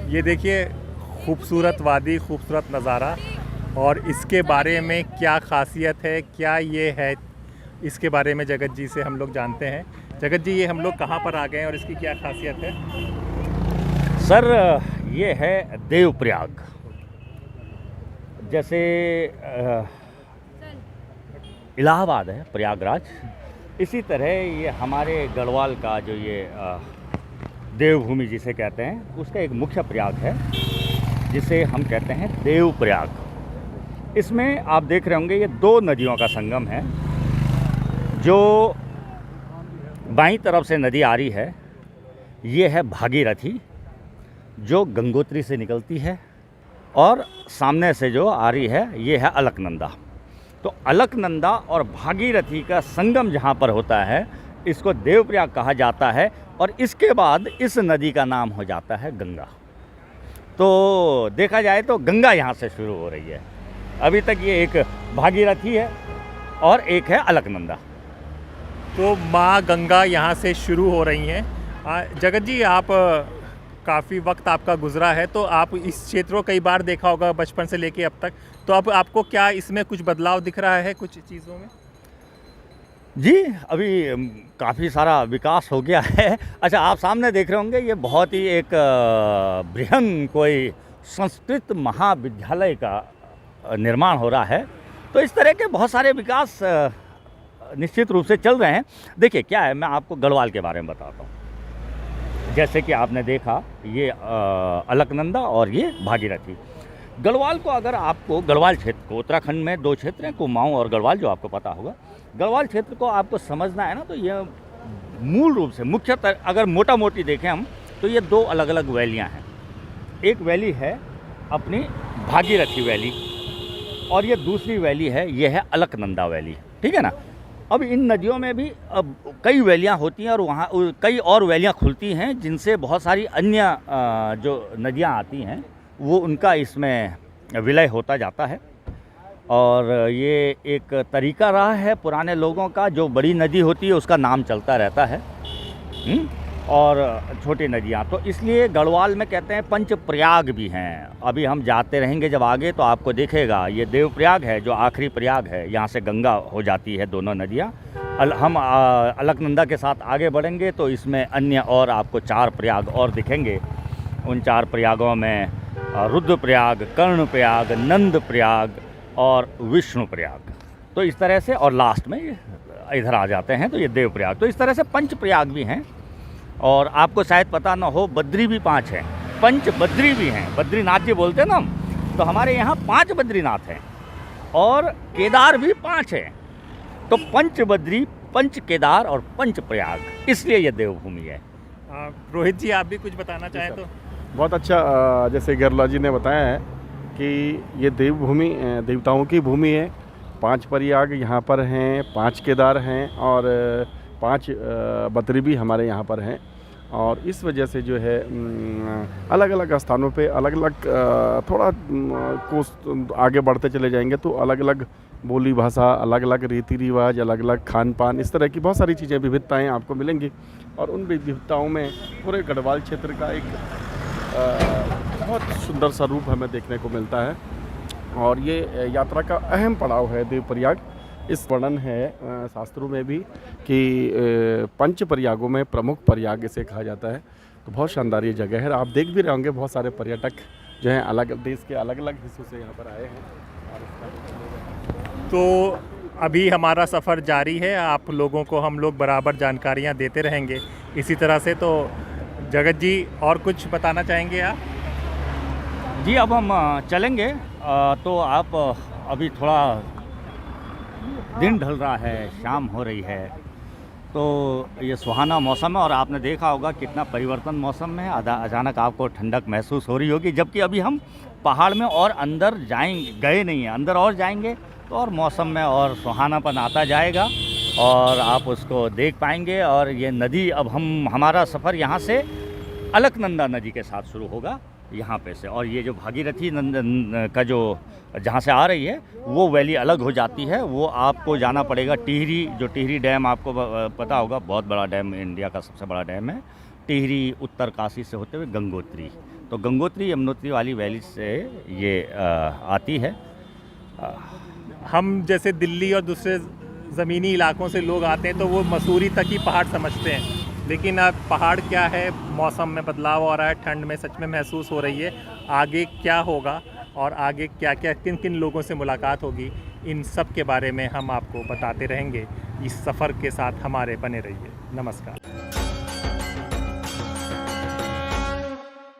ये देखिए, खूबसूरत वादी, खूबसूरत नज़ारा। और इसके बारे में क्या ख़ासियत है, क्या ये है, इसके बारे में जगत जी से हम लोग जानते हैं। जगत जी, ये हम लोग कहाँ पर आ गए हैं और इसकी क्या ख़ासियत है? सर, ये है देवप्रयाग। जैसे इलाहाबाद है प्रयागराज, इसी तरह ये हमारे गढ़वाल का जो ये देवभूमि जिसे कहते हैं, उसका एक मुख्य प्रयाग है जिसे हम कहते हैं देवप्रयाग। इसमें आप देख रहे होंगे ये दो नदियों का संगम है। जो बाईं तरफ से नदी आ रही है ये है भागीरथी, जो गंगोत्री से निकलती है, और सामने से जो आ रही है ये है अलकनंदा। तो अलकनंदा और भागीरथी का संगम जहाँ पर होता है इसको देवप्रयाग कहा जाता है, और इसके बाद इस नदी का नाम हो जाता है गंगा। तो देखा जाए तो गंगा यहाँ से शुरू हो रही है। अभी तक ये एक भागीरथी है और एक है अलकनंदा। तो माँ गंगा यहाँ से शुरू हो रही हैं। जगत जी, आप काफ़ी वक्त आपका गुजरा है, तो आप इस क्षेत्र को कई बार देखा होगा बचपन से लेके अब तक। तो अब आपको क्या इसमें कुछ बदलाव दिख रहा है कुछ चीज़ों में? जी, अभी काफ़ी सारा विकास हो गया है। अच्छा, आप सामने देख रहे होंगे ये बहुत ही एक बृहन कोई संस्कृत महाविद्यालय का निर्माण हो रहा है। तो इस तरह के बहुत सारे विकास निश्चित रूप से चल रहे हैं। देखिए क्या है, मैं आपको गढ़वाल के बारे में बताता हूँ। जैसे कि आपने देखा ये अलकनंदा और ये भागीरथी। गढ़वाल को, अगर आपको गढ़वाल क्षेत्र को, उत्तराखंड में दो क्षेत्र हैं, कुमाऊं और गढ़वाल, जो आपको पता होगा। गढ़वाल क्षेत्र को आपको समझना है ना, तो ये मूल रूप से मुख्यतः अगर मोटा मोटी देखें हम, तो ये दो अलग अलग वैलियां हैं। एक वैली है अपनी भागीरथी वैली, और ये दूसरी वैली है, ये है अलकनंदा वैली। ठीक है ना। अब इन नदियों में भी अब कई वैलियां होती हैं, और वहाँ कई और वैलियां खुलती हैं जिनसे बहुत सारी अन्य जो नदियां आती हैं वो उनका इसमें विलय होता जाता है। और ये एक तरीका रहा है पुराने लोगों का, जो बड़ी नदी होती है उसका नाम चलता रहता है, और छोटी नदियाँ। तो इसलिए गढ़वाल में कहते हैं पंच प्रयाग भी हैं। अभी हम जाते रहेंगे जब आगे तो आपको दिखेगा ये देवप्रयाग है जो आखिरी प्रयाग है, यहाँ से गंगा हो जाती है दोनों नदियाँ। हम अलकनंदा के साथ आगे बढ़ेंगे तो इसमें अन्य और आपको 4 प्रयाग और दिखेंगे। उन 4 प्रयागों में रुद्रप्रयाग, कर्णप्रयाग, नंदप्रयाग और विष्णुप्रयाग। तो इस तरह से, और लास्ट में इधर आ जाते हैं तो ये देवप्रयाग। तो इस तरह से पंच प्रयाग भी हैं। और आपको शायद पता ना हो, बद्री भी 5 हैं, पंच बद्री भी हैं। बद्रीनाथ जी बोलते हैं ना हम, तो हमारे यहाँ 5 बद्रीनाथ हैं, और केदार भी 5 हैं। तो पंच बद्री, पंच केदार और पंच प्रयाग, इसलिए ये देवभूमि है। रोहित जी, आप भी कुछ बताना चाहें तो? बहुत अच्छा, जैसे गिरला जी ने बताया है कि ये देवभूमि देवताओं की भूमि है। 5 प्रयाग यहाँ पर हैं, 5 केदार हैं, और 5 बद्री भी हमारे यहाँ पर हैं। और इस वजह से जो है अलग अलग स्थानों पे अलग अलग थोड़ा कोस आगे बढ़ते चले जाएंगे तो अलग अलग बोली भाषा, अलग अलग रीति रिवाज, अलग अलग खान पान, इस तरह की बहुत सारी चीज़ें, विविधताएं आपको मिलेंगी। और उन विविधताओं में पूरे गढ़वाल क्षेत्र का एक बहुत सुंदर सा रूप हमें देखने को मिलता है। और ये यात्रा का अहम पड़ाव है देवप्रयाग। इस वर्णन है शास्त्रों में भी कि 5 प्रयागों में प्रमुख प्रयाग इसे कहा जाता है। तो बहुत शानदार ये जगह है। आप देख भी रहे होंगे बहुत सारे पर्यटक जो हैं अलग देश के अलग अलग हिस्सों से यहाँ पर आए हैं। तो अभी हमारा सफ़र जारी है, आप लोगों को हम लोग बराबर जानकारियाँ देते रहेंगे इसी तरह से। तो जगत जी, और कुछ बताना चाहेंगे आप? जी, अब हम चलेंगे। तो आप अभी थोड़ा दिन ढल रहा है, शाम हो रही है, तो ये सुहाना मौसम है। और आपने देखा होगा कितना परिवर्तन मौसम में है। अचानक आपको ठंडक महसूस हो रही होगी, जबकि अभी हम पहाड़ में और अंदर गए नहीं हैं। अंदर और जाएंगे तो और मौसम में और सुहानापन आता जाएगा, और आप उसको देख पाएंगे। और ये नदी, अब हमारा सफ़र यहाँ से अलकनंदा नदी के साथ शुरू होगा यहाँ पे से। और ये जो भागीरथी का जो जहाँ से आ रही है वो वैली अलग हो जाती है। वो आपको जाना पड़ेगा टिहरी, जो टिहरी डैम आपको पता होगा, बहुत बड़ा डैम, इंडिया का सबसे बड़ा डैम है टिहरी। उत्तरकाशी से होते हुए गंगोत्री, तो गंगोत्री यमुनोत्री वाली वैली से ये आती है। हम जैसे दिल्ली और दूसरे ज़मीनी इलाकों से लोग आते हैं तो वो मसूरी तक ही पहाड़ समझते हैं, लेकिन अब पहाड़ क्या है, मौसम में बदलाव हो रहा है, ठंड में सच में महसूस हो रही है। आगे क्या होगा और आगे क्या क्या किन किन लोगों से मुलाकात होगी, इन सब के बारे में हम आपको बताते रहेंगे। इस सफ़र के साथ हमारे बने रहिए। नमस्कार।